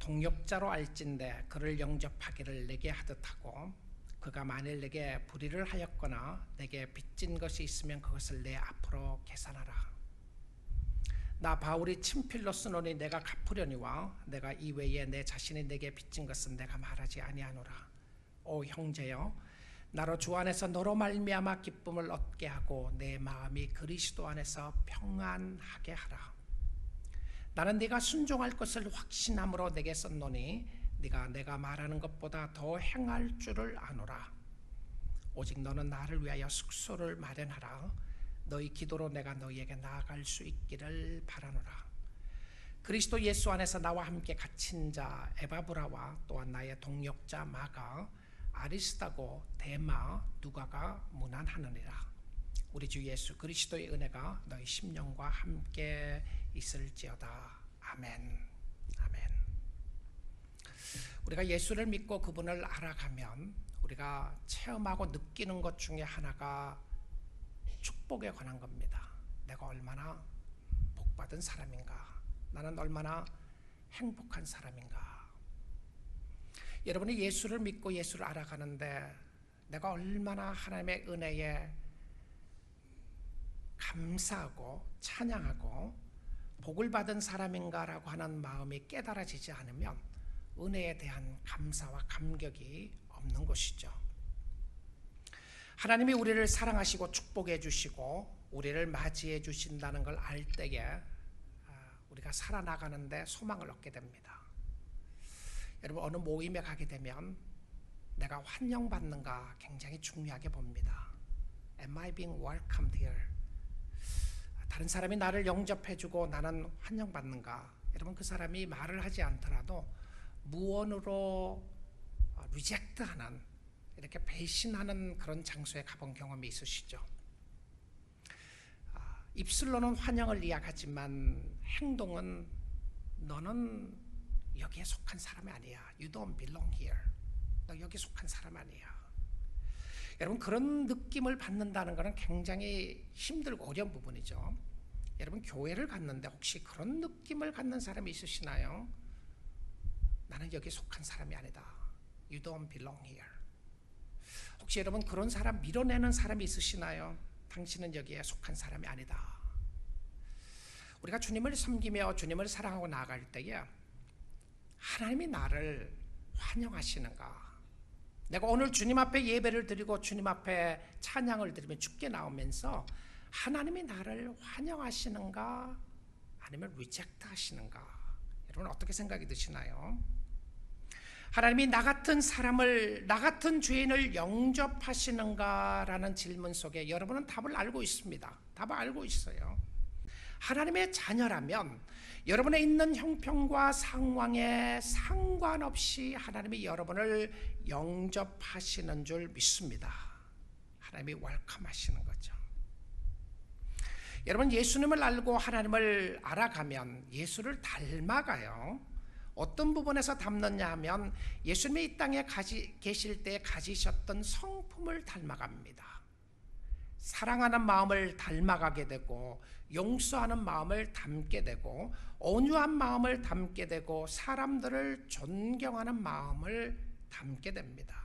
동역자로 알진대 그를 영접하기를 내게 하듯하고 그가 만일 내게 불의를 하였거나 내게 빚진 것이 있으면 그것을 내 앞으로 계산하라. 나 바울이 친필로 쓰노니 내가 갚으려니와 내가 이외에 내 자신이 내게 빚진 것은 내가 말하지 아니하노라. 오 형제여, 나로 주 안에서 너로 말미암아 기쁨을 얻게 하고 내 마음이 그리스도 안에서 평안하게 하라. 나는 네가 순종할 것을 확신함으로 내게 썼노니 네가 내가 말하는 것보다 더 행할 줄을 아노라. 오직 너는 나를 위하여 숙소를 마련하라. 너희 기도로 내가 너희에게 나아갈 수 있기를 바라노라. 그리스도 예수 안에서 나와 함께 갇힌 자 에바브라와 또한 나의 동역자 마가, 아리스다고, 데마, 누가가 문안하느니라. 우리 주 예수 그리스도의 은혜가 너희 심령과 함께 있을지어다. 아멘. 아멘. 우리가 예수를 믿고 그분을 알아가면 우리가 체험하고 느끼는 것 중에 하나가 축복에 관한 겁니다. 내가 얼마나 복받은 사람인가, 나는 얼마나 행복한 사람인가. 여러분이 예수를 믿고 예수를 알아가는데 내가 얼마나 하나님의 은혜에 감사하고 찬양하고 복을 받은 사람인가라고 하는 마음이 깨달아지지 않으면 은혜에 대한 감사와 감격이 없는 것이죠. 하나님이 우리를 사랑하시고 축복해 주시고 우리를 맞이해 주신다는 걸 알 때에 우리가 살아나가는데 소망을 얻게 됩니다. 여러분, 어느 모임에 가게 되면 내가 환영받는가 굉장히 중요하게 봅니다. Am I being welcomed here? 다른 사람이 나를 영접해주고 나는 환영받는가? 여러분, 그 사람이 말을 하지 않더라도 무언으로 리젝트하는, 이렇게 배신하는 그런 장소에 가본 경험이 있으시죠? 입술로는 환영을 이야기하지만 행동은 너는 여기에 속한 사람이 아니야. You don't belong here. 너 여기 속한 사람 아니야. 여러분, 그런 느낌을 받는다는 것은 굉장히 힘들고 어려운 부분이죠. 여러분, 교회를 갔는데 혹시 그런 느낌을 갖는 사람이 있으시나요? 나는 여기 속한 사람이 아니다. You don't belong here. 혹시 여러분 그런 사람 밀어내는 사람이 있으시나요? 당신은 여기에 속한 사람이 아니다. 우리가 주님을 섬기며 주님을 사랑하고 나아갈 때에 하나님이 나를 환영하시는가? 내가 오늘 주님 앞에 예배를 드리고 주님 앞에 찬양을 드리면 주께 나오면서 하나님이 나를 환영하시는가? 아니면 리젝트 하시는가? 여러분 어떻게 생각이 드시나요? 하나님이 나 같은 사람을, 나 같은 죄인을 영접하시는가라는 질문 속에 여러분은 답을 알고 있습니다. 답을 알고 있어요. 하나님의 자녀라면 여러분의 있는 형편과 상황에 상관없이 하나님이 여러분을 영접하시는 줄 믿습니다. 하나님이 웰컴하시는 거죠. 여러분, 예수님을 알고 하나님을 알아가면 예수를 닮아가요. 어떤 부분에서 닮느냐 하면 예수님이 이 땅에 계실 때 가지셨던 성품을 닮아갑니다. 사랑하는 마음을 닮아가게 되고, 용서하는 마음을 담게 되고, 온유한 마음을 담게 되고, 사람들을 존경하는 마음을 담게 됩니다.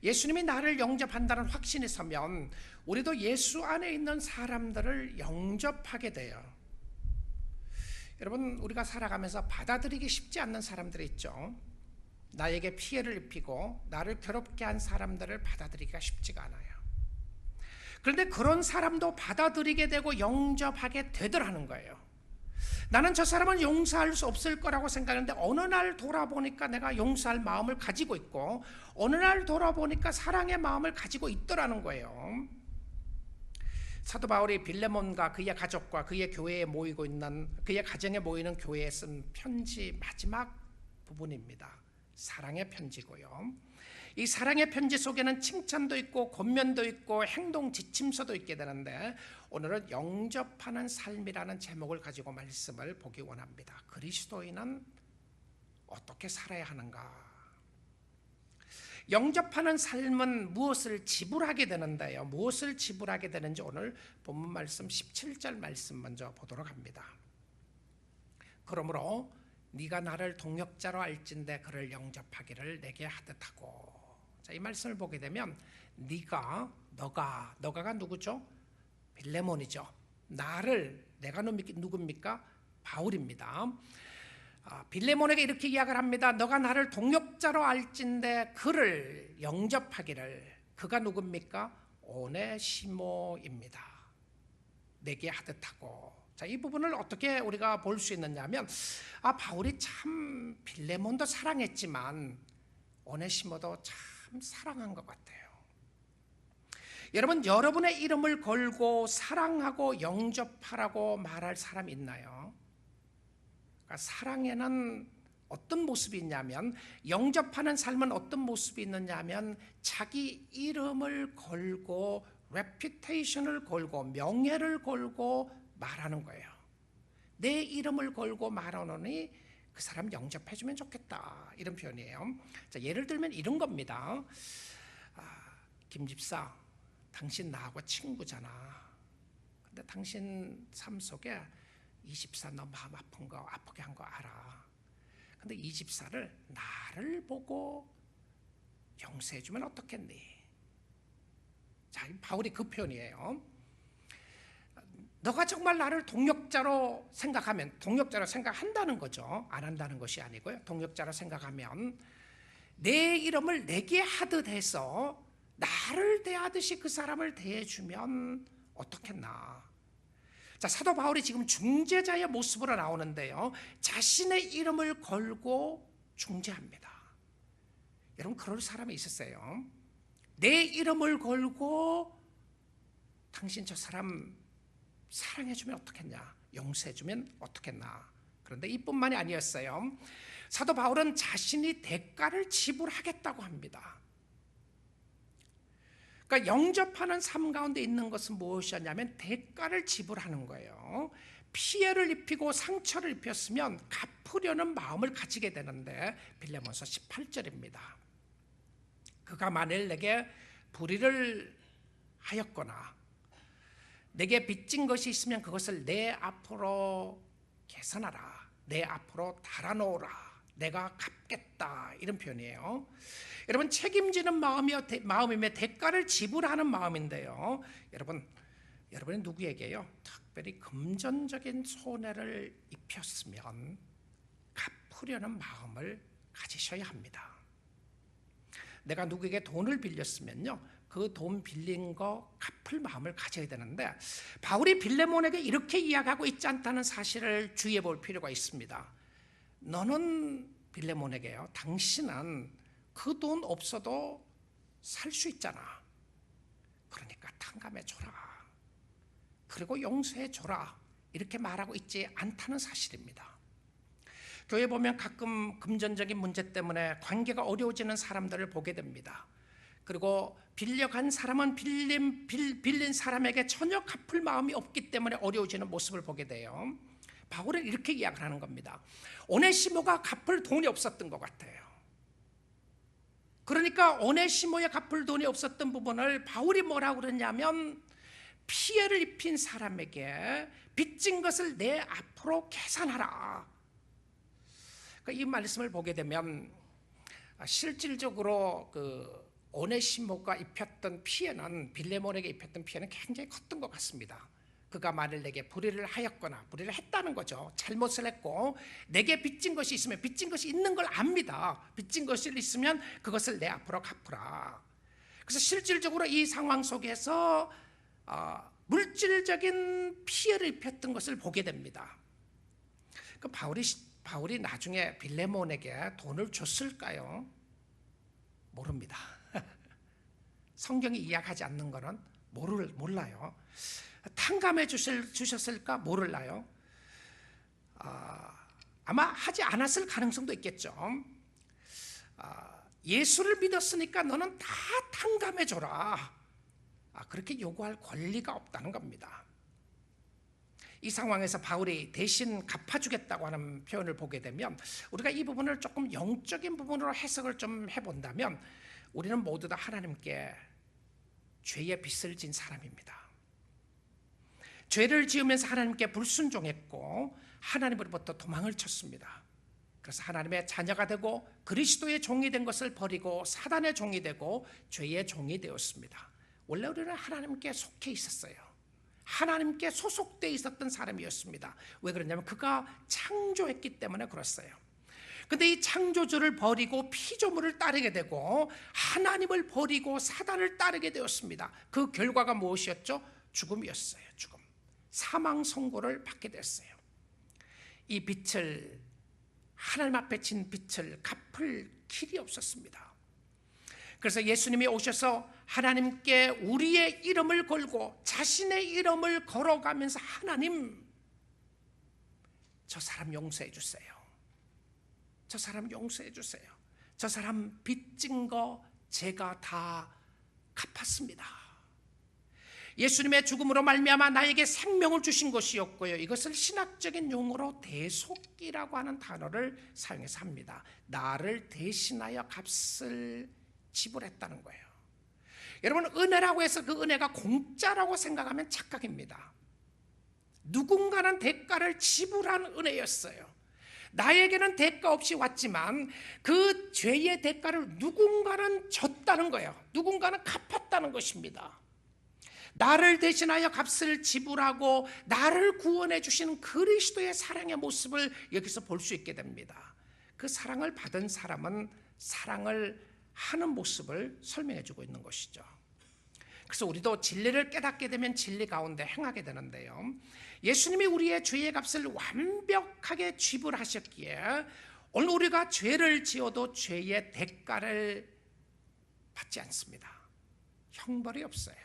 예수님이 나를 영접한다는 확신이 서면 우리도 예수 안에 있는 사람들을 영접하게 돼요. 여러분, 우리가 살아가면서 받아들이기 쉽지 않는 사람들이 있죠. 나에게 피해를 입히고 나를 괴롭게 한 사람들을 받아들이기가 쉽지가 않아요. 그런데 그런 사람도 받아들이게 되고 영접하게 되더라는 거예요. 나는 저 사람은 용서할 수 없을 거라고 생각했는데 어느 날 돌아보니까 내가 용서할 마음을 가지고 있고, 어느 날 돌아보니까 사랑의 마음을 가지고 있더라는 거예요. 사도 바울이 빌레몬과 그의 가족과 그의 교회에 모이고 있는, 그의 가정에 모이는 교회에 쓴 편지 마지막 부분입니다. 사랑의 편지고요. 이 사랑의 편지 속에는 칭찬도 있고 권면도 있고 행동 지침서도 있게 되는데, 오늘은 영접하는 삶이라는 제목을 가지고 말씀을 보기 원합니다. 그리스도인은 어떻게 살아야 하는가? 영접하는 삶은 무엇을 지불하게 되는데요. 무엇을 지불하게 되는지 오늘 본문 말씀 17절 말씀 먼저 보도록 합니다. 그러므로 네가 나를 동역자로 알진대 그를 영접하기를 내게 하듯하고. 자, 이 말씀을 보게 되면 너가가 누구죠? 빌레몬이죠. 내가 누굽니까? 바울입니다. 빌레몬에게 이렇게 이야기를 합니다. 너가 나를 동역자로 알진대 그를 영접하기를. 그가 누굽니까? 오네시모입니다. 내게 하듯하고. 자, 이 부분을 어떻게 우리가 볼 수 있느냐면 바울이 참 빌레몬도 사랑했지만 오네시모도 참 사랑한 것 같아요. 여러분, 여러분의 이름을 걸고 사랑하고 영접하라고 말할 사람 있나요? 그러니까 사랑에는 어떤 모습이 있냐면, 영접하는 삶은 어떤 모습이 있느냐면 자기 이름을 걸고 reputation을 걸고 명예를 걸고 말하는 거예요. 내 이름을 걸고 말하노니 그 사람 영접해주면 좋겠다, 이런 표현이에요. 자, 예를 들면 이런 겁니다. 김 집사, 당신 나하고 친구잖아. 근데 당신 삶 속에 이 집사 너 마음 아프게 한 거 알아. 근데 이 집사를 나를 보고 용서해주면 어떻겠니? 자, 바울이 그 표현이에요. 너가 정말 나를 동역자로 생각한다는 거죠. 안 한다는 것이 아니고요. 동역자로 생각하면 내 이름을 내게 하듯 해서 나를 대하듯이 그 사람을 대해주면 어떻겠나. 자, 사도 바울이 지금 중재자의 모습으로 나오는데요, 자신의 이름을 걸고 중재합니다. 여러분, 그럴 사람이 있었어요. 내 이름을 걸고 당신 저 사람 사랑해주면 어떻겠냐, 용서해주면 어떻겠나. 그런데 이뿐만이 아니었어요. 사도 바울은 자신이 대가를 지불하겠다고 합니다. 그러니까 영접하는 삶 가운데 있는 것은 무엇이었냐면 대가를 지불하는 거예요. 피해를 입히고 상처를 입혔으면 갚으려는 마음을 가지게 되는데, 빌레몬서 18절입니다. 그가 만일 내게 불의를 하였거나 내게 빚진 것이 있으면 그것을 내 앞으로 계산하라, 내 앞으로 달아놓으라, 내가 갚겠다, 이런 표현이에요. 여러분, 책임지는 마음이며 대가를 지불하는 마음인데요, 여러분이 누구에게요? 특별히 금전적인 손해를 입혔으면 갚으려는 마음을 가지셔야 합니다. 내가 누구에게 돈을 빌렸으면요, 그 돈 빌린 거 갚을 마음을 가져야 되는데, 바울이 빌레몬에게 이렇게 이야기하고 있지 않다는 사실을 주의해 볼 필요가 있습니다. 너는 빌레몬에게요, 당신은 그 돈 없어도 살 수 있잖아. 그러니까 탕감해 줘라, 그리고 용서해 줘라, 이렇게 말하고 있지 않다는 사실입니다. 교회 보면 가끔 금전적인 문제 때문에 관계가 어려워지는 사람들을 보게 됩니다. 그리고 빌려간 사람은 빌린 사람에게 전혀 갚을 마음이 없기 때문에 어려워지는 모습을 보게 돼요. 바울은 이렇게 이야기를 하는 겁니다. 오네시모가 갚을 돈이 없었던 것 같아요. 그러니까 오네시모에 갚을 돈이 없었던 부분을 바울이 뭐라고 그러냐면, 피해를 입힌 사람에게 빚진 것을 내 앞으로 계산하라. 이 말씀을 보게 되면 실질적으로 오네시모가 입혔던 피해는, 빌레몬에게 입혔던 피해는 굉장히 컸던 것 같습니다. 그가 만일 내게 불의를 하였거나, 불의를 했다는 거죠. 잘못을 했고 내게 빚진 것이 있으면, 빚진 것이 있는 걸 압니다. 빚진 것이 있으면 그것을 내 앞으로 갚으라. 그래서 실질적으로 이 상황 속에서 물질적인 피해를 입혔던 것을 보게 됩니다. 바울이 나중에 빌레몬에게 돈을 줬을까요? 모릅니다. 성경이 이야기하지 않는 것은 몰라요. 탕감해 주셨을까? 몰라요. 아마 하지 않았을 가능성도 있겠죠. 예수를 믿었으니까 너는 다 탕감해 줘라, 그렇게 요구할 권리가 없다는 겁니다. 이 상황에서 바울이 대신 갚아주겠다고 하는 표현을 보게 되면, 우리가 이 부분을 조금 영적인 부분으로 해석을 좀 해본다면, 우리는 모두 다 하나님께 죄의 빚을 진 사람입니다. 죄를 지으면서 하나님께 불순종했고 하나님으로부터 도망을 쳤습니다. 그래서 하나님의 자녀가 되고 그리스도의 종이 된 것을 버리고 사단의 종이 되고 죄의 종이 되었습니다. 원래 우리는 하나님께 속해 있었어요. 하나님께 소속되어 있었던 사람이었습니다. 왜 그러냐면 그가 창조했기 때문에 그랬어요. 근데 이 창조주를 버리고 피조물을 따르게 되고 하나님을 버리고 사단을 따르게 되었습니다. 그 결과가 무엇이었죠? 죽음이었어요. 죽음. 사망 선고를 받게 됐어요. 이 빛을, 하나님 앞에 진 빛을 갚을 길이 없었습니다. 그래서 예수님이 오셔서 하나님께 우리의 이름을 걸고 자신의 이름을 걸어가면서 하나님, 저 사람 용서해 주세요. 저 사람 용서해 주세요. 저 사람 빚진 거 제가 다 갚았습니다. 예수님의 죽음으로 말미암아 나에게 생명을 주신 것이었고요. 이것을 신학적인 용어로 대속기라고 하는 단어를 사용해서 합니다. 나를 대신하여 값을 지불했다는 거예요. 여러분, 은혜라고 해서 그 은혜가 공짜라고 생각하면 착각입니다. 누군가는 대가를 지불한 은혜였어요. 나에게는 대가 없이 왔지만 그 죄의 대가를 누군가는 졌다는 거예요. 누군가는 갚았다는 것입니다. 나를 대신하여 값을 지불하고 나를 구원해 주시는 그리스도의 사랑의 모습을 여기서 볼 수 있게 됩니다. 그 사랑을 받은 사람은 사랑을 하는 모습을 설명해 주고 있는 것이죠. 그래서 우리도 진리를 깨닫게 되면 진리 가운데 행하게 되는데요, 예수님이 우리의 죄의 값을 완벽하게 지불하셨기에 오늘 우리가 죄를 지어도 죄의 대가를 받지 않습니다. 형벌이 없어요.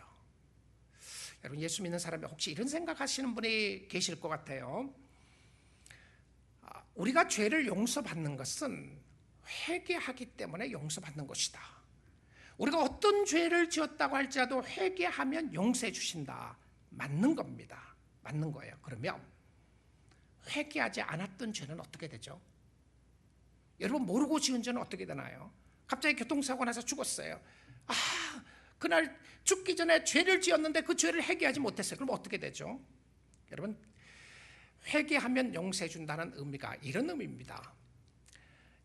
여러분, 예수 믿는 사람이 혹시 이런 생각하시는 분이 계실 것 같아요. 우리가 죄를 용서받는 것은 회개하기 때문에 용서받는 것이다. 우리가 어떤 죄를 지었다고 할지라도 회개하면 용서해 주신다. 맞는 겁니다. 맞는 거예요. 그러면 회개하지 않았던 죄는 어떻게 되죠? 여러분, 모르고 지은 죄는 어떻게 되나요? 갑자기 교통사고 나서 죽었어요. 그날 죽기 전에 죄를 지었는데 그 죄를 회개하지 못했어요. 그럼 어떻게 되죠? 여러분, 회개하면 용서해 준다는 의미가 이런 의미입니다.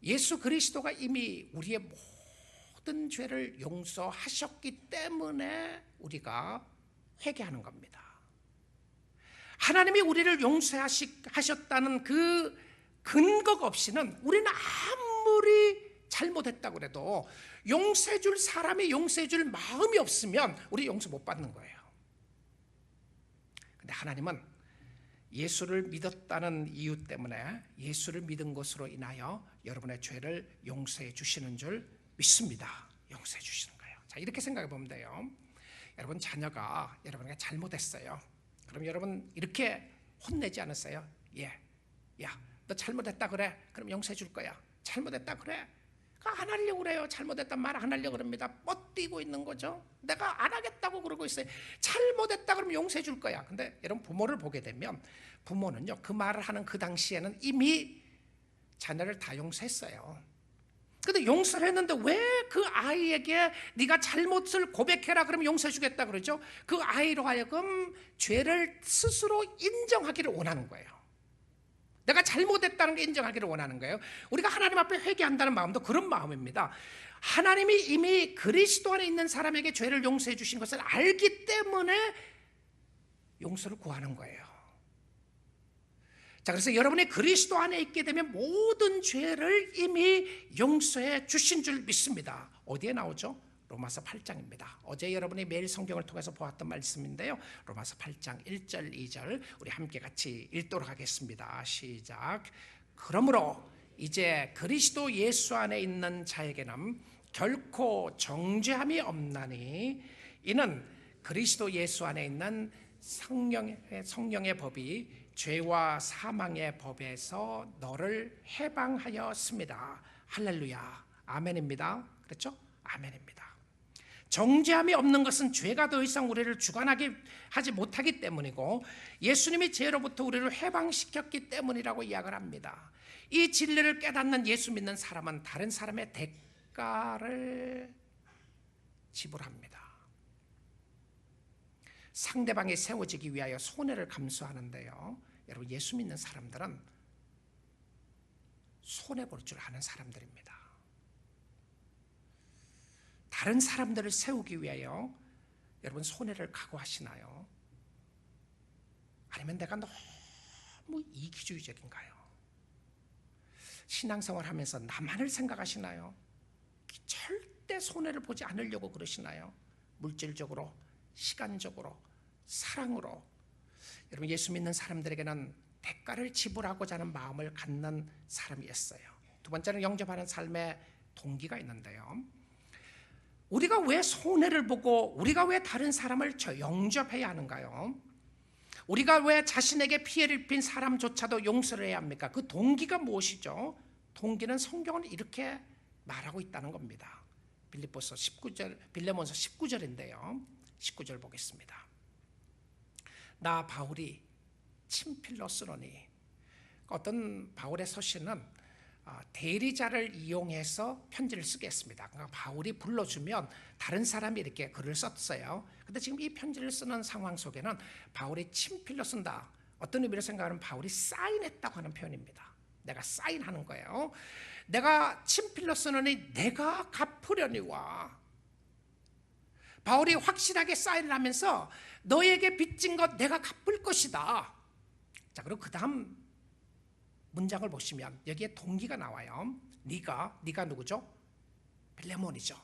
예수 그리스도가 이미 우리의 모든 죄를 용서하셨기 때문에 우리가 회개하는 겁니다. 하나님이 우리를 용서하셨다는 그 근거가 없이는 우리는 아무리 잘못했다고 해도 용서해 줄 사람이 용서해 줄 마음이 없으면 우리 용서 못 받는 거예요. 근데 하나님은 예수를 믿었다는 이유 때문에 예수를 믿은 것으로 인하여 여러분의 죄를 용서해 주시는 줄 믿습니다. 용서해 주시는 거예요. 자, 이렇게 생각해 보면 돼요. 여러분, 자녀가 여러분에게 잘못했어요. 그럼 여러분 이렇게 혼내지 않았어요? 야, 너 잘못했다 그래? 그럼 용서해 줄 거야. 잘못했다 그래? 안 하려고 그래요. 잘못했다 말 안 하려고 그럽니다. 뻗뛰고 있는 거죠. 내가 안 하겠다고 그러고 있어요. 잘못했다 그러면 용서해 줄 거야. 근데 여러분, 부모를 보게 되면 부모는요, 그 말을 하는 그 당시에는 이미 자녀를 다 용서했어요. 근데 용서를 했는데 왜 그 아이에게 네가 잘못을 고백해라 그러면 용서해 주겠다 그러죠? 그 아이로 하여금 죄를 스스로 인정하기를 원하는 거예요. 내가 잘못했다는 게 인정하기를 원하는 거예요. 우리가 하나님 앞에 회개한다는 마음도 그런 마음입니다. 하나님이 이미 그리스도 안에 있는 사람에게 죄를 용서해 주신 것을 알기 때문에 용서를 구하는 거예요. 자, 그래서 여러분이 그리스도 안에 있게 되면 모든 죄를 이미 용서해 주신 줄 믿습니다. 어디에 나오죠? 로마서 8장입니다. 어제 여러분이 매일 성경을 통해서 보았던 말씀인데요, 로마서 8장 1절 2절 우리 함께 같이 읽도록 하겠습니다. 시작. 그러므로 이제 그리스도 예수 안에 있는 자에게는 결코 정죄함이 없나니 이는 그리스도 예수 안에 있는 성령의 법이 죄와 사망의 법에서 너를 해방하였습니다. 할렐루야. 아멘입니다. 그렇죠? 아멘입니다. 정죄함이 없는 것은 죄가 더 이상 우리를 주관하게 하지 못하기 때문이고 예수님이 죄로부터 우리를 해방시켰기 때문이라고 이야기를 합니다. 이 진리를 깨닫는 예수 믿는 사람은 다른 사람의 대가를 지불합니다. 상대방이 세워지기 위하여 손해를 감수하는데요, 여러분, 예수 믿는 사람들은 손해볼 줄 아는 사람들입니다. 다른 사람들을 세우기 위하여 여러분 손해를 각오하시나요? 아니면 내가 너무 이기주의적인가요? 신앙생활 하면서 나만을 생각하시나요? 절대 손해를 보지 않으려고 그러시나요? 물질적으로, 시간적으로, 사랑으로. 여러분, 예수 믿는 사람들에게는 대가를 지불하고자 하는 마음을 갖는 사람이었어요. 두 번째는 영접하는 삶의 동기가 있는데요. 우리가 왜 손해를 보고 우리가 왜 다른 사람을 영접해야 하는가요? 우리가 왜 자신에게 피해를 입힌 사람조차도 용서를 해야 합니까? 그 동기가 무엇이죠? 동기는 성경은 이렇게 말하고 있다는 겁니다. 빌레몬서 19절인데요. 19절 보겠습니다. 나 바울이 친필로 쓰노니. 어떤 바울의 서신은 대리자를 이용해서 편지를 쓰겠습니다. 그러니까 바울이 불러주면 다른 사람이 이렇게 글을 썼어요. 근데 지금 이 편지를 쓰는 상황 속에는 바울이 친필로 쓴다. 어떤 의미로 생각하면 바울이 사인했다고 하는 표현입니다. 내가 사인하는 거예요. 내가 친필로 쓰노니 내가 갚으려니와. 바울이 확실하게 사인을 하면서 너에게 빚진 것 내가 갚을 것이다. 자, 그리고 그 다음 문장을 보시면 여기에 동기가 나와요. 네가 누구죠? 빌레몬이죠.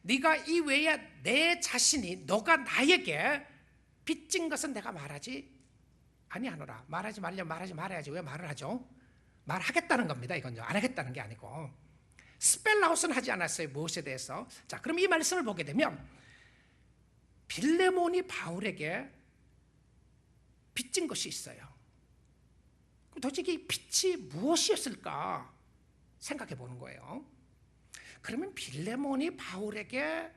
네가 이외에 내 자신이 너가 나에게 빚진 것은 내가 말하지 아니하노라. 말하지 말려면 말하지 말아야지. 왜 말을 하죠? 말하겠다는 겁니다. 이건 안 하겠다는 게 아니고 스펠라웃은 하지 않았어요. 무엇에 대해서. 자, 그럼 이 말씀을 보게 되면 빌레몬이 바울에게 빚진 것이 있어요. 도대체 이 빚이 무엇이었을까 생각해 보는 거예요. 그러면 빌레몬이 바울에게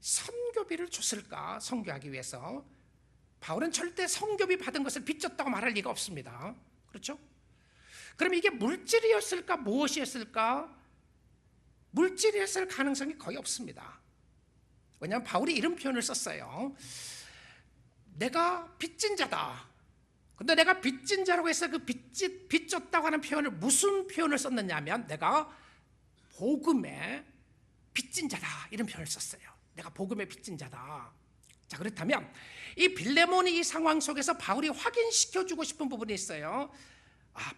선교비를 줬을까? 선교하기 위해서. 바울은 절대 선교비 받은 것을 빚졌다고 말할 리가 없습니다. 그렇죠? 그럼 이게 물질이었을까? 무엇이었을까? 물질이었을 가능성이 거의 없습니다. 왜냐하면 바울이 이런 표현을 썼어요. 내가 빚진 자다. 근데 내가 빚진 자라고 해서 그 빚졌다고 하는 표현을 무슨 표현을 썼느냐 하면 내가 복음의 빚진 자다 이런 표현을 썼어요. 내가 복음의 빚진 자다. 자, 그렇다면 이 빌레몬이 이 상황 속에서 바울이 확인시켜주고 싶은 부분이 있어요.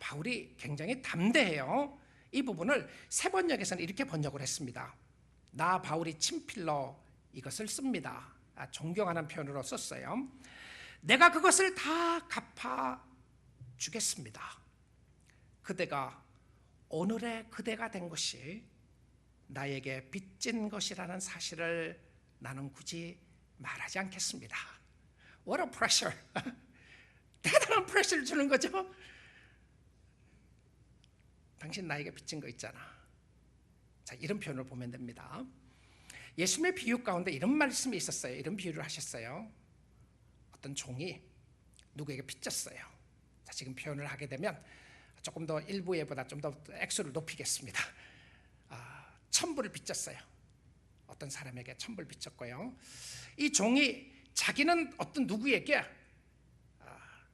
바울이 굉장히 담대해요. 이 부분을 세번역에서는 이렇게 번역을 했습니다. 나 바울이 친필로 이것을 씁니다. 존경하는 표현으로 썼어요. 내가 그것을 다 갚아 주겠습니다. 그대가 오늘의 그대가 된 것이 나에게 빚진 것이라는 사실을 나는 굳이 말하지 않겠습니다. What a pressure. 대단한 프레셔를 주는 거죠. 당신 나에게 빚진 거 있잖아. 자, 이런 표현을 보면 됩니다. 예수님의 비유 가운데 이런 말씀이 있었어요. 이런 비유를 하셨어요. 어떤 종이 누구에게 빚졌어요. 자, 지금 표현을 하게 되면 조금 더 일부 예보다 좀 더 액수를 높이겠습니다. 1,000불을 빚졌어요. 어떤 사람에게 1,000불 빚졌고요. 이 종이 자기는 어떤 누구에게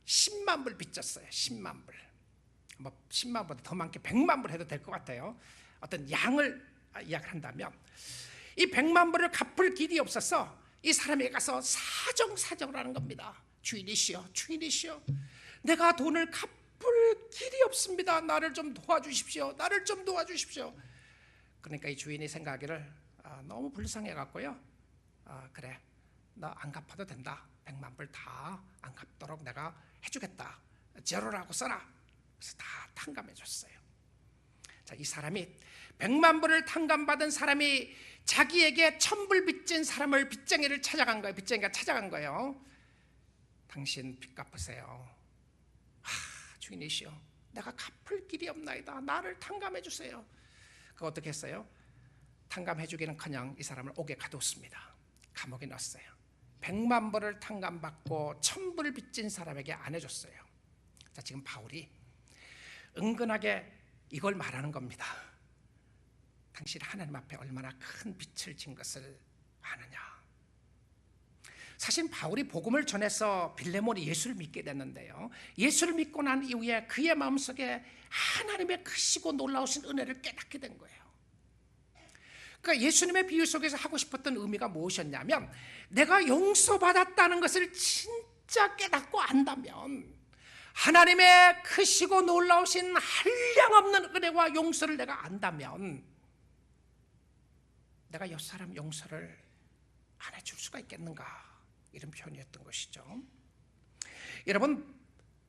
10만 불 빚졌어요. 10만 불. 뭐 10만 불보다 더 많게 100만 불 해도 될 것 같아요. 어떤 양을 이야기한다면 이 100만 불을 갚을 길이 없어서 이 사람에게 가서 사정을 하는 겁니다. 주인이시여, 내가 돈을 갚을 길이 없습니다. 나를 좀 도와주십시오. 그러니까 이 주인이 생각하기를 너무 불쌍해 갖고요. 그래, 너 안 갚아도 된다. 100만 불 다 안 갚도록 내가 해주겠다. 제로라고 써라. 그래서 다 탕감해 줬어요. 자, 이 사람이 100만 불을 탕감받은 사람이 자기에게 1,000불 빚진 사람을 빚쟁이를 찾아간 거예요. 빚쟁이가 찾아간 거예요. 당신 빚 갚으세요. 주인이시여, 내가 갚을 길이 없나이다. 나를 탕감해 주세요. 그거 어떻게 했어요? 탕감해 주기는커녕 이 사람을 옥에 가뒀습니다. 감옥에 넣었어요. 100만 불을 탕감받고 1,000불 빚진 사람에게 안 해줬어요. 자, 지금 바울이 은근하게 이걸 말하는 겁니다. 당신 하나님 앞에 얼마나 큰 빚을 진 것을 아느냐. 사실 바울이 복음을 전해서 빌레몬이 예수를 믿게 됐는데요, 예수를 믿고 난 이후에 그의 마음속에 하나님의 크시고 놀라우신 은혜를 깨닫게 된 거예요. 그러니까 예수님의 비유 속에서 하고 싶었던 의미가 무엇이었냐면, 내가 용서받았다는 것을 진짜 깨닫고 안다면, 하나님의 크시고 놀라우신 한량없는 은혜와 용서를 내가 안다면, 내가 이 사람 용서를 안 해줄 수가 있겠는가, 이런 표현이었던 것이죠. 여러분,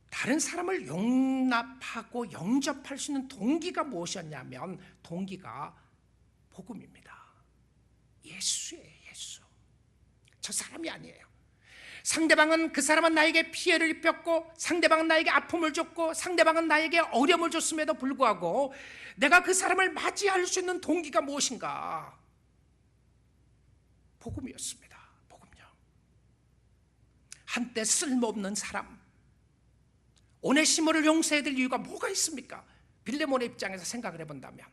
다른 사람을 용납하고 영접할 수 있는 동기가 무엇이었냐면, 동기가 복음입니다. 예수예요. 예수. 저 사람이 아니에요. 상대방은, 그 사람은 나에게 피해를 입혔고, 상대방은 나에게 아픔을 줬고, 상대방은 나에게 어려움을 줬음에도 불구하고 내가 그 사람을 맞이할 수 있는 동기가 무엇인가? 복음이었습니다. 복음요. 한때 쓸모없는 사람 오네시모를 용서해야 될 이유가 뭐가 있습니까? 빌레몬의 입장에서 생각을 해본다면,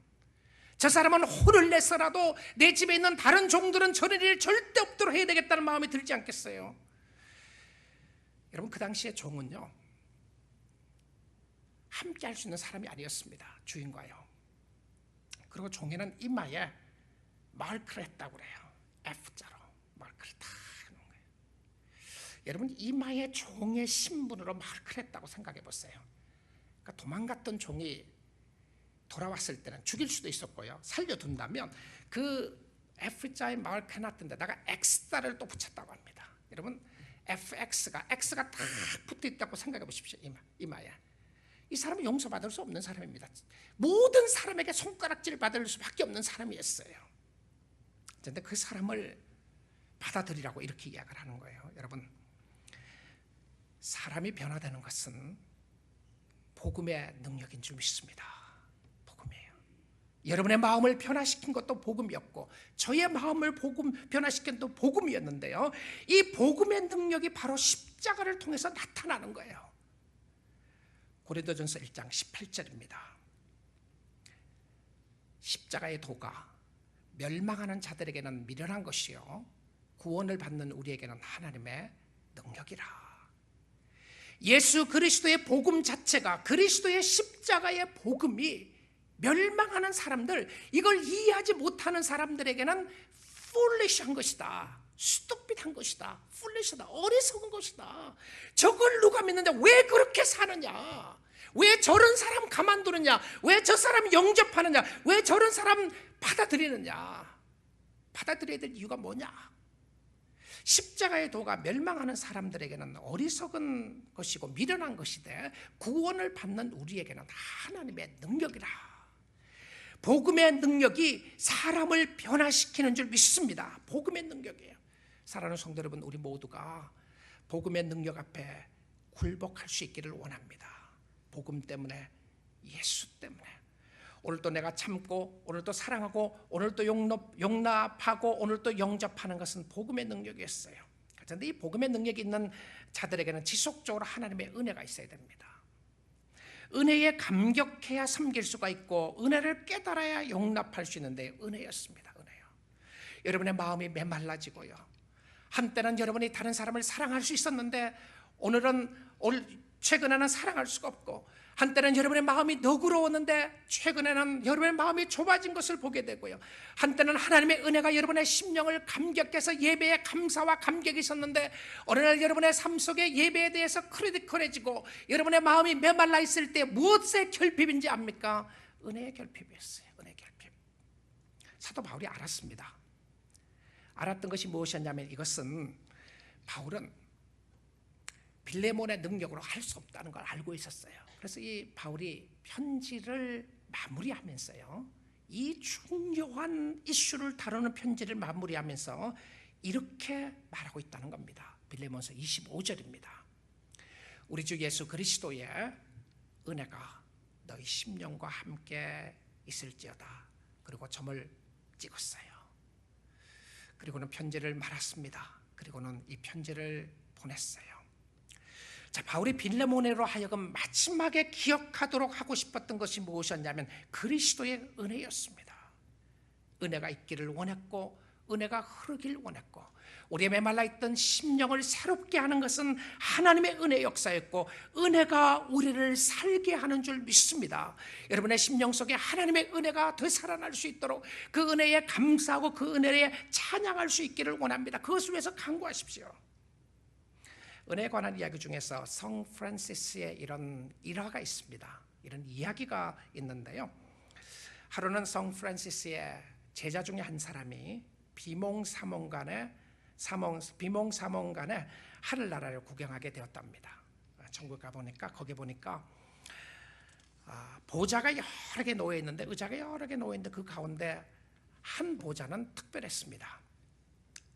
저 사람은 혼을 내서라도 내 집에 있는 다른 종들은 저런 일 절대 없도록 해야 되겠다는 마음이 들지 않겠어요? 여러분, 그 당시에 종은요, 함께 할 수 있는 사람이 아니었습니다. 주인과요. 그리고 종에는 이마에 마크를 했다고 그래요. F자로 마크를 다 해놓은 거예요. 여러분, 이마에 종의 신분으로 마크를 했다고 생각해 보세요. 그러니까 도망갔던 종이 돌아왔을 때는 죽일 수도 있었고요, 살려둔다면 그 F자에 마크 해놨던 데다가 X자를 또 붙였다고 합니다. 여러분, FX가 X가 다 붙어있다고 생각해 보십시오. 이마에. 이 사람은 용서받을 수 없는 사람입니다. 모든 사람에게 손가락질 받을 수밖에 없는 사람이었어요. 그런데 그 사람을 받아들이라고 이렇게 이야기를 하는 거예요. 여러분, 사람이 변화되는 것은 복음의 능력인 줄 믿습니다. 복음이에요. 여러분의 마음을 변화시킨 것도 복음이었고, 저의 마음을 변화시킨 것도 복음이었는데요, 이 복음의 능력이 바로 십자가를 통해서 나타나는 거예요. 고린도전서 1장 18절입니다. 십자가의 도가 멸망하는 자들에게는 미련한 것이요 구원을 받는 우리에게는 하나님의 능력이라. 예수 그리스도의 복음 자체가, 그리스도의 십자가의 복음이 멸망하는 사람들, 이걸 이해하지 못하는 사람들에게는 foolish한 것이다, stupid한 것이다, foolish하다, 어리석은 것이다. 저걸 누가 믿느냐? 왜 그렇게 사느냐? 왜 저런 사람 가만두느냐? 왜 저 사람 영접하느냐? 왜 저런 사람 받아들이느냐? 받아들여야 될 이유가 뭐냐? 십자가의 도가 멸망하는 사람들에게는 어리석은 것이고 미련한 것이되, 구원을 받는 우리에게는 하나님의 능력이라. 복음의 능력이 사람을 변화시키는 줄 믿습니다. 복음의 능력이에요. 사랑하는 성도 여러분, 우리 모두가 복음의 능력 앞에 굴복할 수 있기를 원합니다. 복음 때문에, 예수 때문에. 오늘도 내가 참고, 오늘도 사랑하고, 오늘도 용납하고, 오늘도 영접하는 것은 복음의 능력이었어요. 그런데 이 복음의 능력이 있는 자들에게는 지속적으로 하나님의 은혜가 있어야 됩니다. 은혜에 감격해야 섬길 수가 있고, 은혜를 깨달아야 용납할 수 있는데, 은혜였습니다. 은혜요. 여러분의 마음이 메말라지고요, 한때는 여러분이 다른 사람을 사랑할 수 있었는데 최근에는 사랑할 수가 없고, 한때는 여러분의 마음이 너그러웠는데 최근에는 여러분의 마음이 좁아진 것을 보게 되고요, 한때는 하나님의 은혜가 여러분의 심령을 감격해서 예배에 감사와 감격이 있었는데, 어느 날 여러분의 삶 속에 예배에 대해서 크리티컬해지고 여러분의 마음이 메말라 있을 때 무엇의 결핍인지 압니까? 은혜의 결핍이었어요. 은혜의 결핍. 사도 바울이 알았습니다. 알았던 것이 무엇이었냐면, 이것은 바울은 빌레몬의 능력으로 할 수 없다는 걸 알고 있었어요. 그래서 이 바울이 편지를 마무리하면서요, 이 중요한 이슈를 다루는 편지를 마무리하면서 이렇게 말하고 있다는 겁니다. 빌레몬서 25절입니다. 우리 주 예수 그리스도의 은혜가 너희 심령과 함께 있을지어다. 그리고 점을 찍었어요. 그리고는 편지를 말았습니다. 그리고는 이 편지를 보냈어요. 자, 바울이 빌레몬으로 하여금 마지막에 기억하도록 하고 싶었던 것이 무엇이었냐면 그리스도의 은혜였습니다. 은혜가 있기를 원했고, 은혜가 흐르길 원했고, 우리의 메말라 있던 심령을 새롭게 하는 것은 하나님의 은혜의 역사였고, 은혜가 우리를 살게 하는 줄 믿습니다. 여러분의 심령 속에 하나님의 은혜가 되살아날 수 있도록 그 은혜에 감사하고 그 은혜에 찬양할 수 있기를 원합니다. 그것을 위해서 간구하십시오. 은혜에 관한 이야기 중에서 성 프란시스의 이런 일화가 있습니다. 이런 이야기가 있는데요. 하루는 성 프란시스의 제자 중에 한 사람이 비몽사몽간에 하늘나라를 구경하게 되었답니다. 천국 가보니까 거기 보니까 보좌가 여러 개 놓여 있는데, 의자가 여러 개 놓여 있는데 그 가운데 한 보좌는 특별했습니다.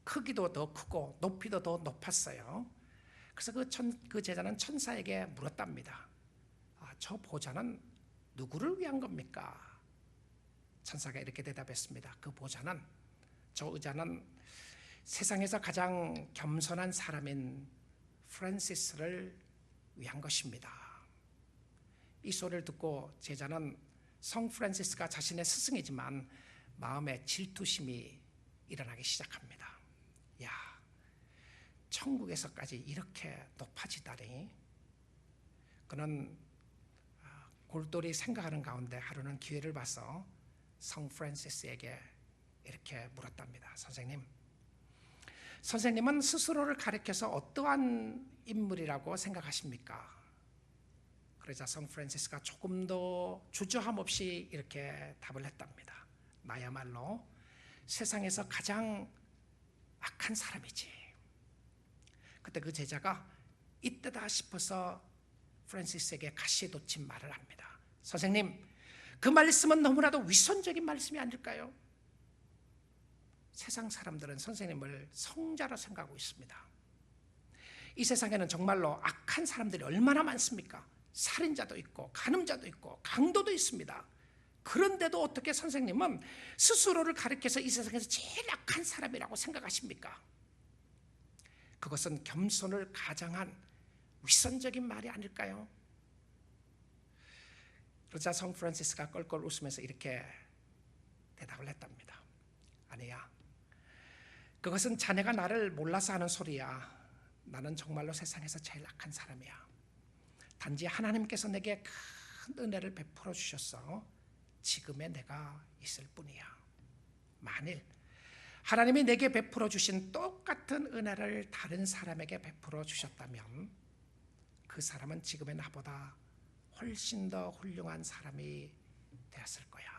크기도 더 크고 높이도 더 높았어요. 그래서 그 제자는 천사에게 물었답니다. 저 보좌는 누구를 위한 겁니까? 천사가 이렇게 대답했습니다. 그 보좌는, 저 의자는 세상에서 가장 겸손한 사람인 프란시스를 위한 것입니다. 이 소리를 듣고 제자는 성 프란시스가 자신의 스승이지만 마음에 질투심이 일어나기 시작합니다. 야, 천국에서까지 이렇게 높아지다니. 그는 골똘히 생각하는 가운데 하루는 기회를 봐서 성 프란시스에게 이렇게 물었답니다. 선생님은 스스로를 가리켜서 어떠한 인물이라고 생각하십니까? 그러자 성 프란시스가 조금도 주저함 없이 이렇게 답을 했답니다. 나야말로 세상에서 가장 악한 사람이지. 그때 그 제자가 이때다 싶어서 프란시스에게 가시에 돋친 말을 합니다. 선생님, 그 말씀은 너무나도 위선적인 말씀이 아닐까요? 세상 사람들은 선생님을 성자로 생각하고 있습니다. 이 세상에는 정말로 악한 사람들이 얼마나 많습니까? 살인자도 있고 간음자도 있고 강도도 있습니다. 그런데도 어떻게 선생님은 스스로를 가리켜서 이 세상에서 제일 악한 사람이라고 생각하십니까? 그것은 겸손을 가장한 위선적인 말이 아닐까요? 그러자 성 프란시스가 껄껄 웃으면서 이렇게 대답을 했답니다. 아니야, 그것은 자네가 나를 몰라서 하는 소리야. 나는 정말로 세상에서 제일 악한 사람이야. 단지 하나님께서 내게 큰 은혜를 베풀어 주셔서 지금의 내가 있을 뿐이야. 만일 하나님이 내게 베풀어 주신 똑같은 은혜를 다른 사람에게 베풀어 주셨다면 그 사람은 지금의 나보다 훨씬 더 훌륭한 사람이 되었을 거야.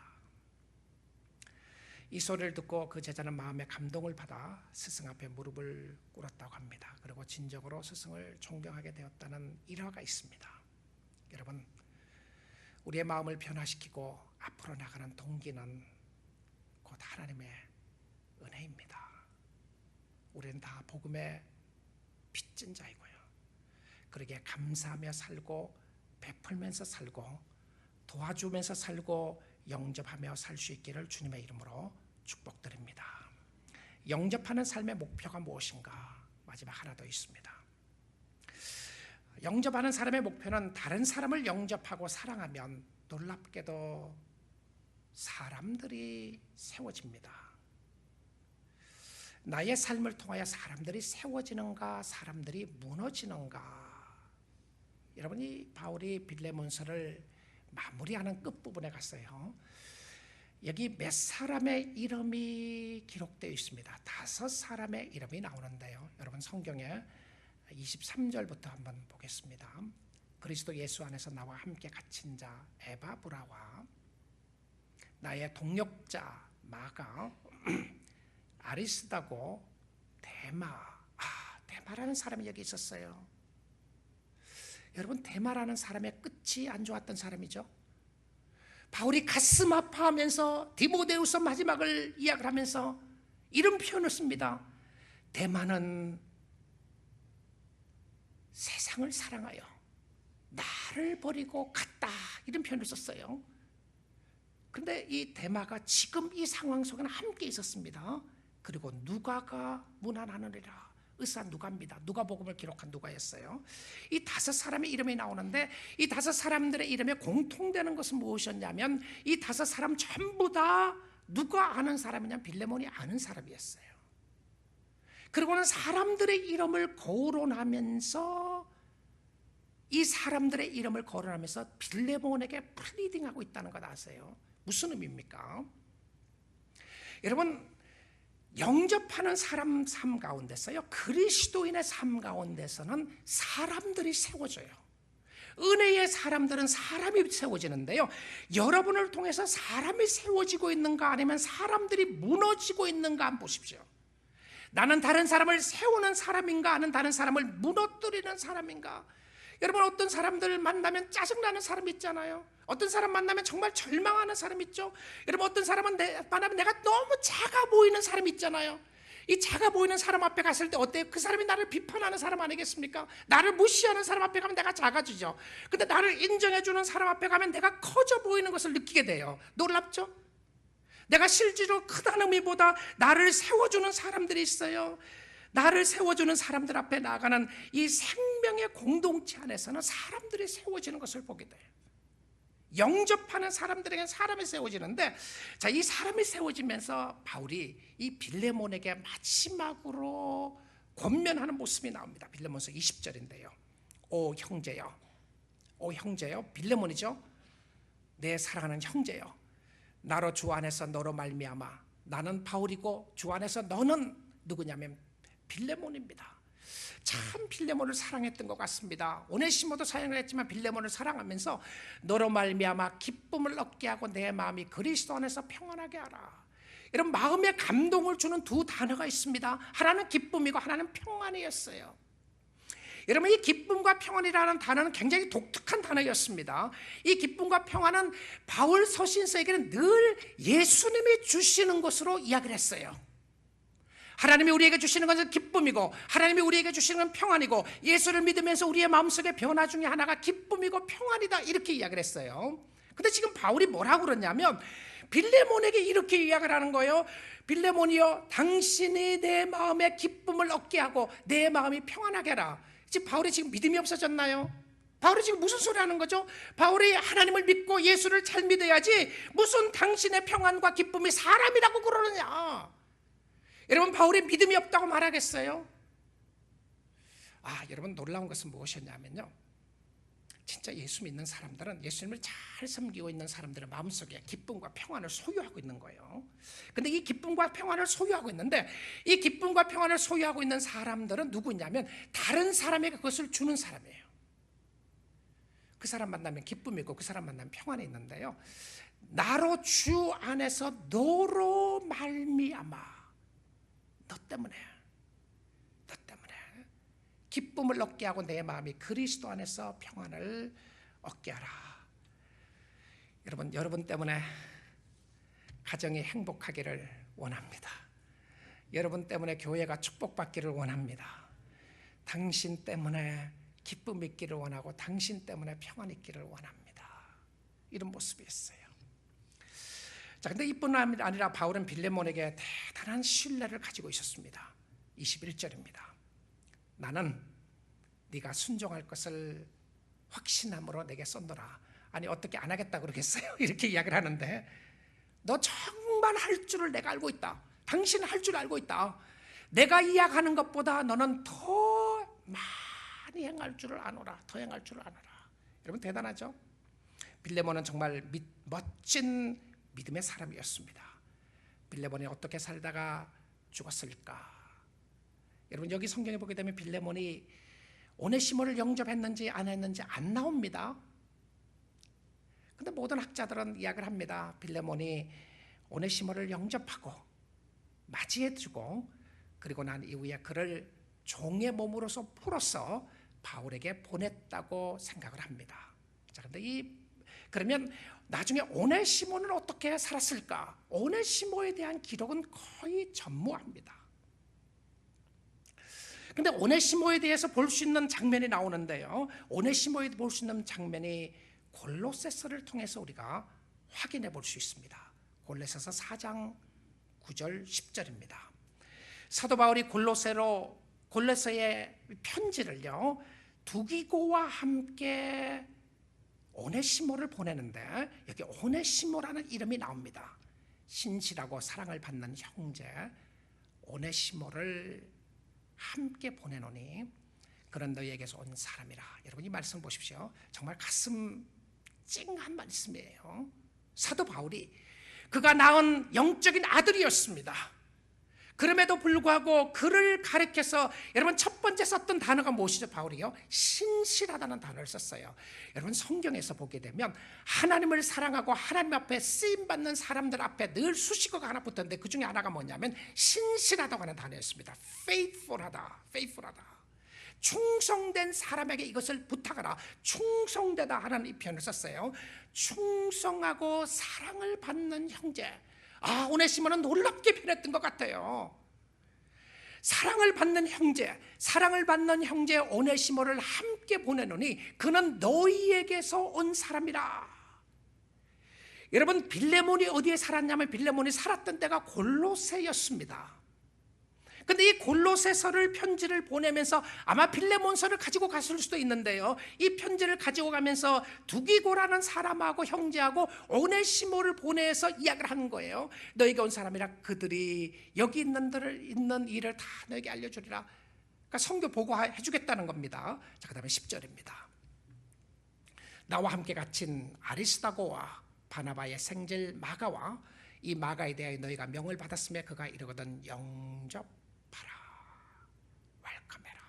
이 소리를 듣고 그 제자는 마음에 감동을 받아 스승 앞에 무릎을 꿇었다고 합니다. 그리고 진정으로 스승을 존경하게 되었다는 일화가 있습니다. 여러분, 우리의 마음을 변화시키고 앞으로 나가는 동기는 곧 하나님의 은혜입니다. 우리는 다 복음의 빚진 자이고요. 그러기에 감사하며 살고 베풀면서 살고 도와주면서 살고 영접하며 살 수 있기를 주님의 이름으로 축복드립니다. 영접하는 삶의 목표가 무엇인가? 마지막 하나 더 있습니다. 영접하는 사람의 목표는 다른 사람을 영접하고 사랑하면 놀랍게도 사람들이 세워집니다. 나의 삶을 통하여 사람들이 세워지는가, 사람들이 무너지는가? 여러분이 바울이 빌레몬서를 마무리하는 끝부분에 갔어요. 여기 몇 사람의 이름이 기록되어 있습니다. 5사람의 이름이 나오는데요. 여러분 성경에 23절부터 한번 보겠습니다. 그리스도 예수 안에서 나와 함께 갇힌 자 에바브라와 나의 동역자 마가, 아리스다고, 데마라는 사람이 여기 있었어요. 여러분, 데마라는 사람의 끝이 안 좋았던 사람이죠. 바울이 가슴 아파하면서 디모데후서 마지막을 이야기를 하면서 이런 표현을 씁니다. 데마는 세상을 사랑하여 나를 버리고 갔다, 이런 표현을 썼어요. 그런데 이 데마가 지금 이 상황 속에는 함께 있었습니다. 그리고 누가가 문안하느니라. 의사 누가입니다. 누가복음을 기록한 누가였어요. 이 5사람의 이름이 나오는데 이 5사람들의 이름에 공통되는 것은 무엇이었냐면 이 5사람 전부 다 누가 아는 사람이냐? 빌레몬이 아는 사람이었어요. 그리고는 사람들의 이름을 거론하면서 이 사람들의 이름을 거론하면서 빌레몬에게 플리딩하고 있다는 것 아세요? 무슨 의미입니까? 여러분, 영접하는 사람 삶 가운데서요, 그리스도인의 삶 가운데서는 사람들이 세워져요. 은혜의 사람들은 사람이 세워지는데요, 여러분을 통해서 사람이 세워지고 있는가 아니면 사람들이 무너지고 있는가 한번 보십시오. 나는 다른 사람을 세우는 사람인가 아니면 다른 사람을 무너뜨리는 사람인가? 여러분, 어떤 사람들 만나면 짜증나는 사람 있잖아요. 어떤 사람 만나면 정말 절망하는 사람 있죠. 여러분, 어떤 사람은 만나면 내가 너무 작아 보이는 사람 있잖아요. 이 작아 보이는 사람 앞에 갔을 때 어때요? 그 사람이 나를 비판하는 사람 아니겠습니까? 나를 무시하는 사람 앞에 가면 내가 작아지죠. 근데 나를 인정해주는 사람 앞에 가면 내가 커져 보이는 것을 느끼게 돼요. 놀랍죠? 내가 실제로 크다는 의미보다 나를 세워주는 사람들이 있어요. 나를 세워주는 사람들 앞에 나아가는 이 생명의 공동체 안에서는 사람들이 세워지는 것을 보게 돼요. 영접하는 사람들에게는 사람이 세워지는데, 자, 이 사람이 세워지면서 바울이 이 빌레몬에게 마지막으로 권면하는 모습이 나옵니다. 빌레몬서 20절인데요. 오 형제여, 빌레몬이죠. 내 사랑하는 형제여, 나로 주 안에서 너로 말미암아 나는 바울이고 주 안에서 너는 누구냐면 빌레몬입니다. 참 빌레몬을 사랑했던 것 같습니다. 오네시모도 사랑을 했지만 빌레몬을 사랑하면서 너로 말미암아 기쁨을 얻게 하고 내 마음이 그리스도 안에서 평안하게 하라. 이런 마음에 감동을 주는 두 단어가 있습니다. 하나는 기쁨이고 하나는 평안이었어요. 여러분, 이 기쁨과 평안이라는 단어는 굉장히 독특한 단어였습니다. 이 기쁨과 평안은 바울 서신서에게는 늘 예수님이 주시는 것으로 이야기를 했어요. 하나님이 우리에게 주시는 것은 기쁨이고 하나님이 우리에게 주시는 건 평안이고, 예수를 믿으면서 우리의 마음속에 변화 중에 하나가 기쁨이고 평안이다, 이렇게 이야기를 했어요. 근데 지금 바울이 뭐라고 그러냐면 빌레몬에게 이렇게 이야기를 하는 거예요. 빌레몬이여, 당신이 내 마음에 기쁨을 얻게 하고 내 마음이 평안하게 하라. 지금 바울이 지금 믿음이 없어졌나요? 바울이 지금 무슨 소리 하는 거죠? 바울이 하나님을 믿고 예수를 잘 믿어야지 무슨 당신의 평안과 기쁨이 사람이라고 그러느냐. 여러분, 바울이 믿음이 없다고 말하겠어요? 여러분, 놀라운 것은 무엇이었냐면요, 진짜 예수 믿는 사람들은, 예수님을 잘 섬기고 있는 사람들은 마음속에 기쁨과 평안을 소유하고 있는 거예요. 근데 이 기쁨과 평안을 소유하고 있는데, 이 기쁨과 평안을 소유하고 있는 사람들은 누구냐면 다른 사람에게 그것을 주는 사람이에요. 그 사람 만나면 기쁨이 있고 그 사람 만나면 평안이 있는데요, 나로 주 안에서 너로 말미암아, 너 때문에 기쁨을 얻게 하고 내 마음이 그리스도 안에서 평안을 얻게 하라. 여러분 때문에 가정이 행복하기를 원합니다. 여러분 때문에 교회가 축복받기를 원합니다. 당신 때문에 기쁨이 있기를 원하고 당신 때문에 평안이 있기를 원합니다. 이런 모습이었어요. 자, 근데 이뿐 아니라 바울은 빌레몬에게 대단한 신뢰를 가지고 있었습니다. 21절입니다. 나는 네가 순종할 것을 확신함으로 내게 썼노라. 아니, 어떻게 안 하겠다 그러겠어요? 이렇게 이야기를 하는데, 너 정말 할 줄을 내가 알고 있다. 당신은 할 줄 알고 있다. 내가 이야기하는 것보다 너는 더 많이 행할 줄을 아노라. 더 행할 줄을 아노라. 여러분, 대단하죠? 빌레몬은 정말 멋진 믿음의 사람이었습니다. 빌레몬이 어떻게 살다가 죽었을까? 여러분, 여기 성경에 보게 되면 빌레몬이 오네시모를 영접했는지 안 했는지 안 나옵니다. 근데 모든 학자들은 이야기를 합니다. 빌레몬이 오네시모를 영접하고 맞이해주고 그리고 난 이후에 그를 종의 몸으로서 풀어서 바울에게 보냈다고 생각을 합니다. 자, 근데 그러면 나중에 오네시모는 어떻게 살았을까? 오네시모에 대한 기록은 거의 전무합니다. 근데 오네시모에 대해서 볼 수 있는 장면이 나오는데요, 오네시모에 볼 수 있는 장면이 골로새서를 통해서 우리가 확인해 볼 수 있습니다. 골로새서 4장 9절 10절입니다. 사도 바울이 골로새의 편지를요, 두기고와 함께 오네시모를 보내는데 여기 오네시모라는 이름이 나옵니다. 신실하고 사랑을 받는 형제 오네시모를 함께 보내노니 그런 너희에게서 온 사람이라. 여러분 이 말씀 보십시오. 정말 가슴 찡한 말씀이에요. 사도 바울이 그가 낳은 영적인 아들이었습니다. 그럼에도 불구하고 그를 가리켜서 여러분 첫 번째 썼던 단어가 무엇이죠? 바울이요? 신실하다는 단어를 썼어요. 여러분 성경에서 보게 되면 하나님을 사랑하고 하나님 앞에 쓰임받는 사람들 앞에 늘 수식어가 하나 붙었는데 그 중에 하나가 뭐냐면 신실하다고 하는 단어였습니다. faithful하다. 충성된 사람에게 이것을 부탁하라. 충성되다 하는 이 표현을 썼어요. 충성하고 사랑을 받는 형제. 오네시모는 놀랍게 변했던 것 같아요. 사랑을 받는 형제 오네시모를 함께 보내노니 그는 너희에게서 온 사람이라. 여러분 빌레몬이 어디에 살았냐면 빌레몬이 살았던 때가 골로새였습니다. 근데 이 골로새서를 편지를 보내면서 아마 빌레몬서를 가지고 갔을 수도 있는데요. 이 편지를 가지고 가면서 두기고라는 사람하고 형제하고 오네시모를 보내서 이야기를 하는 거예요. 너희가 온 사람이라 그들이 여기 있는 일을 다 너에게 알려주리라. 그러니까 성교 보고해 주겠다는 겁니다. 자, 그 다음에 10절입니다. 나와 함께 갇힌 아리스다고와 바나바의 생질 마가와 이 마가에 대하여 너희가 명을 받았음에 그가 이르거든 영접 웰컴해라.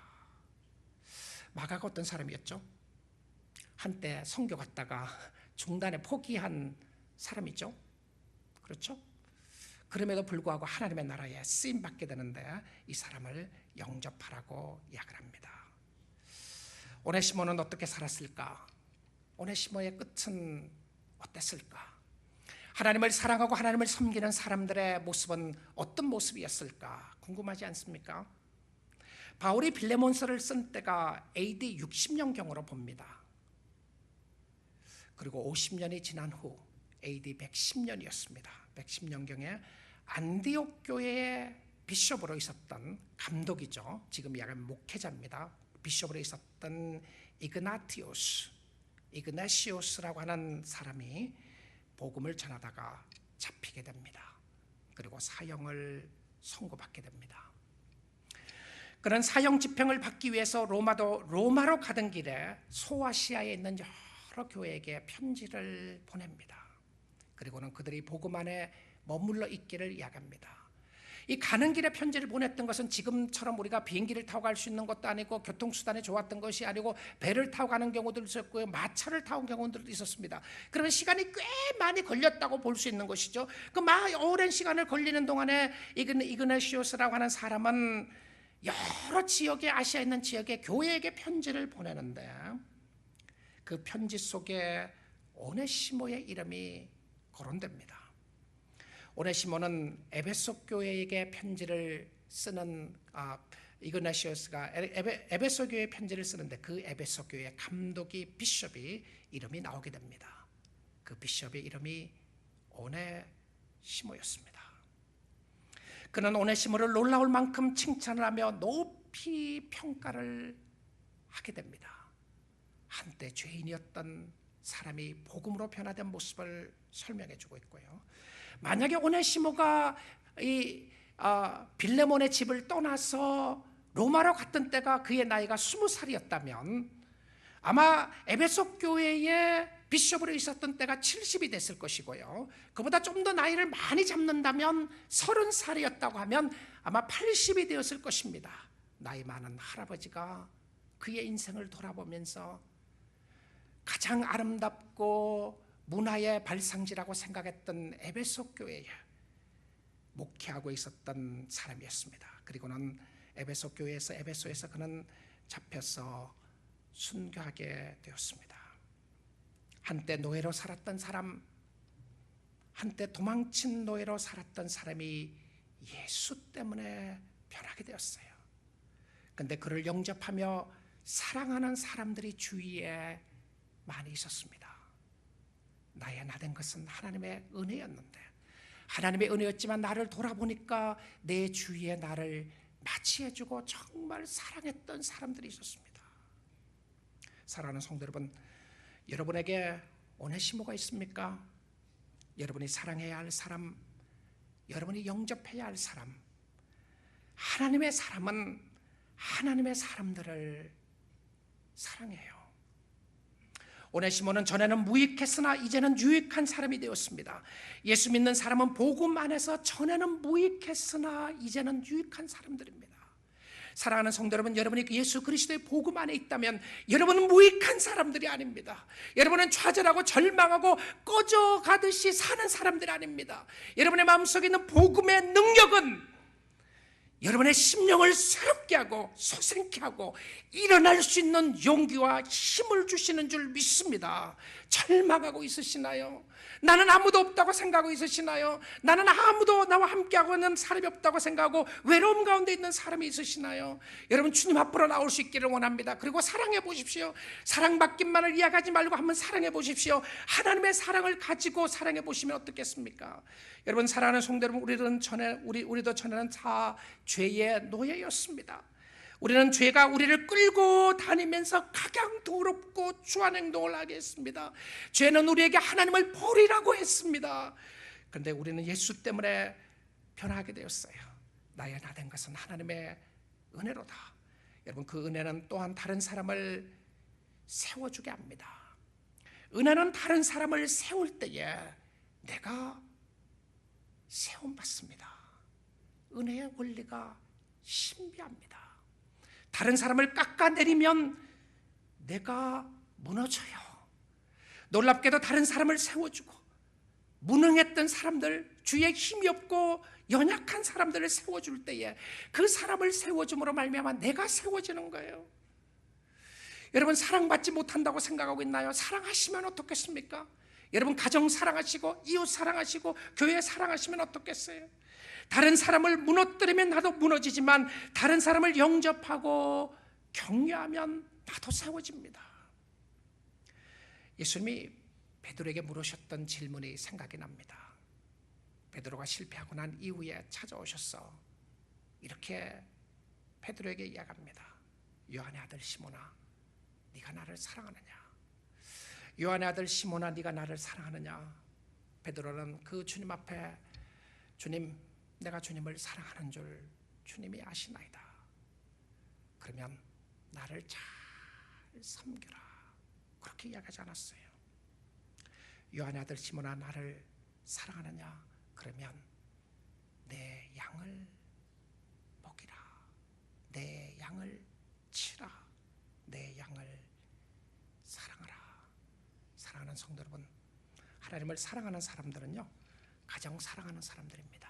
마가가 어떤 사람이었죠? 한때 선교 갔다가 중단에 포기한 사람이죠. 그렇죠? 그럼에도 불구하고 하나님의 나라에 쓰임 받게 되는데 이 사람을 영접하라고 이야기를 합니다. 오네시모는 어떻게 살았을까? 오네시모의 끝은 어땠을까? 하나님을 사랑하고 하나님을 섬기는 사람들의 모습은 어떤 모습이었을까? 궁금하지 않습니까? 바울이 빌레몬서를 쓴 때가 AD 60년경으로 봅니다. 그리고 50년이 지난 후 AD 110년이었습니다. 110년경에 안디옥 교회의 비숍으로 있었던 감독이죠. 지금 이야기하면 목회자입니다. 비숍으로 있었던 이그나시오스라고 하는 사람이 복음을 전하다가 잡히게 됩니다. 그리고 사형을 선고받게 됩니다. 그런 사형 집행을 받기 위해서 로마로 가던 길에 소아시아에 있는 여러 교회에게 편지를 보냅니다. 그리고는 그들이 복음 안에 머물러 있기를 이야기합니다. 이 가는 길에 편지를 보냈던 것은 지금처럼 우리가 비행기를 타고 갈 수 있는 것도 아니고 교통수단이 좋았던 것이 아니고 배를 타고 가는 경우도 있었고요. 마차를 타고 온 경우도 있었습니다. 그러면 시간이 꽤 많이 걸렸다고 볼 수 있는 것이죠. 그 오랜 시간을 걸리는 동안에 이그나시오스라고 하는 사람은 여러 지역의 아시아에 있는 지역의 교회에게 편지를 보내는데 그 편지 속에 오네시모의 이름이 거론됩니다. 오네시모는 에베소 교회에게 편지를 쓰는 이그나시오스가 에베소 교회에 편지를 쓰는데 그 에베소 교회의 감독이 비숍이 이름이 나오게 됩니다. 그 비숍의 이름이 오네시모였습니다. 그는 오네시모를 놀라울 만큼 칭찬을 하며 높이 평가를 하게 됩니다. 한때 죄인이었던 사람이 복음으로 변화된 모습을 설명해 주고 있고요. 만약에 오네시모가 빌레몬의 집을 떠나서 로마로 갔던 때가 그의 나이가 20살이었다면 아마 에베소 교회의 비숍으로 있었던 때가 70이 됐을 것이고요. 그보다 좀 더 나이를 많이 잡는다면 30살이었다고 하면 아마 80이 되었을 것입니다. 나이 많은 할아버지가 그의 인생을 돌아보면서 가장 아름답고 문화의 발상지라고 생각했던 에베소 교회에 목회하고 있었던 사람이었습니다. 그리고는 에베소에서 그는 잡혀서 순교하게 되었습니다. 한때 노예로 살았던 사람, 한때 도망친 노예로 살았던 사람이 예수 때문에 변하게 되었어요. 그런데 그를 영접하며 사랑하는 사람들이 주위에 많이 있었습니다. 나의 나 된 것은 하나님의 은혜였는데, 하나님의 은혜였지만 나를 돌아보니까 내 주위에 나를 맞이해주고 정말 사랑했던 사람들이 있었습니다. 사랑하는 성도 여러분, 여러분에게 오네시모가 있습니까? 여러분이 사랑해야 할 사람, 여러분이 영접해야 할 사람, 하나님의 사람은 하나님의 사람들을 사랑해요. 오네시모는 전에는 무익했으나 이제는 유익한 사람이 되었습니다. 예수 믿는 사람은 복음 안에서 전에는 무익했으나 이제는 유익한 사람들입니다. 사랑하는 성도 여러분, 여러분이 예수 그리스도의 복음 안에 있다면 여러분은 무익한 사람들이 아닙니다. 여러분은 좌절하고 절망하고 꺼져가듯이 사는 사람들이 아닙니다. 여러분의 마음속에 있는 복음의 능력은 여러분의 심령을 새롭게 하고 솟생케 하고 일어날 수 있는 용기와 힘을 주시는 줄 믿습니다. 절망하고 있으시나요? 나는 아무도 없다고 생각하고 있으시나요? 나는 아무도 나와 함께하고 있는 사람이 없다고 생각하고 외로움 가운데 있는 사람이 있으시나요? 여러분, 주님 앞으로 나올 수 있기를 원합니다. 그리고 사랑해 보십시오. 사랑받기만을 이야기하지 말고 한번 사랑해 보십시오. 하나님의 사랑을 가지고 사랑해 보시면 어떻겠습니까? 여러분, 사랑하는 성도 여러분, 우리도 전에는 다 죄의 노예였습니다. 우리는 죄가 우리를 끌고 다니면서 가장 더럽고 추한 행동을 하게 했습니다. 죄는 우리에게 하나님을 버리라고 했습니다. 그런데 우리는 예수 때문에 변하게 되었어요. 나의 나 된 것은 하나님의 은혜로다. 여러분, 그 은혜는 또한 다른 사람을 세워주게 합니다. 은혜는 다른 사람을 세울 때에 내가 세움받습니다. 은혜의 원리가 신비합니다. 다른 사람을 깎아내리면 내가 무너져요. 놀랍게도 다른 사람을 세워주고 무능했던 사람들, 주의 힘이 없고 연약한 사람들을 세워줄 때에 그 사람을 세워줌으로 말미암아 내가 세워지는 거예요. 여러분, 사랑받지 못한다고 생각하고 있나요? 사랑하시면 어떻겠습니까? 여러분, 가정 사랑하시고 이웃 사랑하시고 교회 사랑하시면 어떻겠어요? 다른 사람을 무너뜨리면 나도 무너지지만 다른 사람을 영접하고 격려하면 나도 세워집니다. 예수님이 베드로에게 물으셨던 질문이 생각이 납니다. 베드로가 실패하고 난 이후에 찾아오셔서 이렇게 베드로에게 이야기합니다. 요한의 아들 시몬아, 네가 나를 사랑하느냐? 요한의 아들 시몬아, 네가 나를 사랑하느냐? 베드로는 그 주님 앞에, 주님, 내가 주님을 사랑하는 줄 주님이 아시나이다. 그러면 나를 잘 섬겨라. 그렇게 이야기하지 않았어요. 요한의 아들 시몬아, 나를 사랑하느냐? 그러면 내 양을 먹이라. 내 양을 치라. 내 양을 사랑하라. 사랑하는 성도 여러분, 하나님을 사랑하는 사람들은요, 가장 사랑하는 사람들입니다.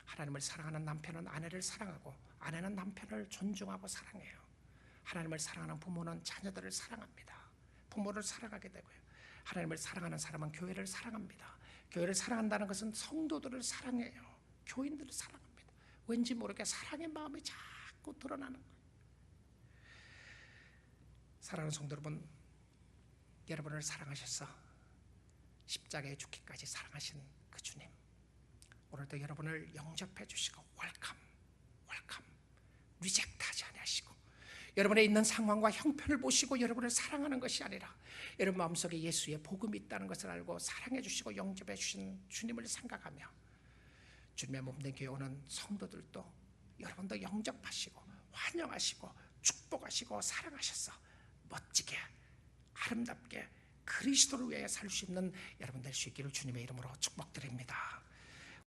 하나님을 사랑하는 남편은 아내를 사랑하고 아내는 남편을 존중하고 사랑해요. 하나님을 사랑하는 부모는 자녀들을 사랑합니다. 부모를 사랑하게 되고요. 하나님을 사랑하는 사람은 교회를 사랑합니다. 교회를 사랑한다는 것은 성도들을 사랑해요. 교인들을 사랑합니다. 왠지 모르게 사랑의 마음이 자꾸 드러나는 거예요. 사랑하는 성도 여러분, 여러분을 사랑하셔서 십자가에 죽기까지 사랑하신 그 주님, 오늘도 여러분을 영접해 주시고 웰컴, 리젝트하지 아니하시고 여러분의 있는 상황과 형편을 보시고 여러분을 사랑하는 것이 아니라 여러분 마음속에 예수의 복음이 있다는 것을 알고 사랑해 주시고 영접해 주신 주님을 생각하며 주님의 몸된 교회 오는 성도들도 여러분도 영접하시고 환영하시고 축복하시고 사랑하셔서 멋지게 아름답게 그리스도를 위해 살 수 있는 여러분 될 수 있기를 주님의 이름으로 축복드립니다.